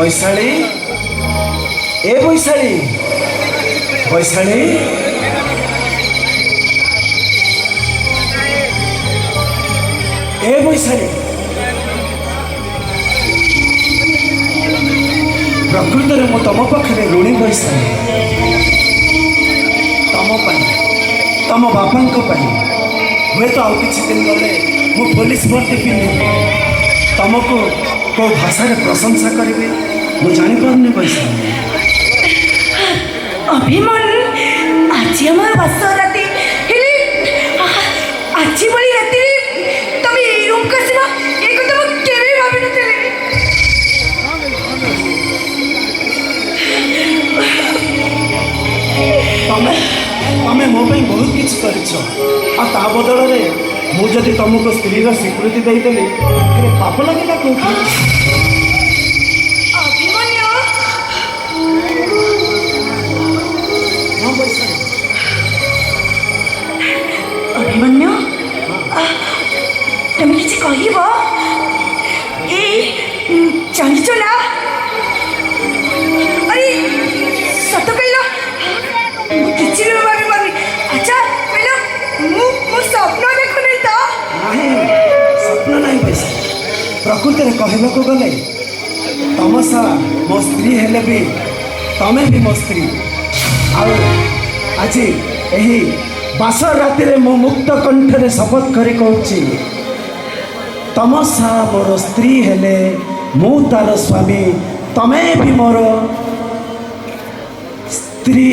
বৈশালী এ বৈশালী বৈশালী এ বৈশালী প্রকৃতরে মু তম পাখে ঋণী বৈশালী তম পাই তম বাপাঙ্ক পাই ହୁଏତ ଆଉ କିଛି ଦିନ ଗଲେ ମୁଁ ପୋଲିସ ଭର୍ତ୍ତି ପିନ୍ଧି ତମକୁ କେଉଁ ଭାଷାରେ ପ୍ରଶଂସା କରିବି ମୁଁ ଜାଣିପାରୁନି ବୈଶାলী। ଅଭିମନ୍ୟୁ ଆଜି ଆମର ବାସ ରାତି ହେଲେ ଆଜି ଭଳି ରାତିରେ ତମେ ଏଇ ରୁମ୍କୁ ଆସିବ ଏ କଥା ମୁଁ କେବେ ଭାବିନଥିଲି। ତମେ ତମେ ମୋ ପାଇଁ ବହୁତ କିଛି କରିଛ ଆଉ ତା ବଦଳରେ ମୁଁ ଯଦି ତମକୁ ସ୍ତ୍ରୀର ସ୍ୱୀକୃତି ଦେଇଦେଲି ହେଲେ ପାପ ଲାଗିଲା କୋଉଠି? ଅଭିମନ୍ୟୁ ହଁ ବୈଶାলী ଅଭିମନ୍ୟୁ ତମେ କିଛି କହିବ ଏଇ ଜାଣିଛ ନା ଆରେ ସତ କହିଲ ମୁଁ କିଛି ବି ଭାବିପାରୁନି। ଆଚ୍ଛା କହିଲ ମୁଁ ମୋ ସ୍ୱପ୍ନ ଦେଖୁନି ତ? ନାହିଁ ସ୍ୱପ୍ନ ନାହିଁ ବୈଶାলী ପ୍ରକୃତରେ କହିବାକୁ ଗଲେ ତମ ସାରା ମୋ ସ୍ତ୍ରୀ ହେଲେ ବି ତମେ ବି ମୋ ସ୍ତ୍ରୀ ଆଉ ଆଜି ଏହି ବାସ ରାତିରେ ମୁଁ ମୁକ୍ତ କଣ୍ଠରେ ଶପଥ କରି କହୁଛି ତମ ସାରା ମୋର ସ୍ତ୍ରୀ ହେଲେ ମୁଁ ତାର ସ୍ୱାମୀ ତମେ ବି ମୋର ସ୍ତ୍ରୀ।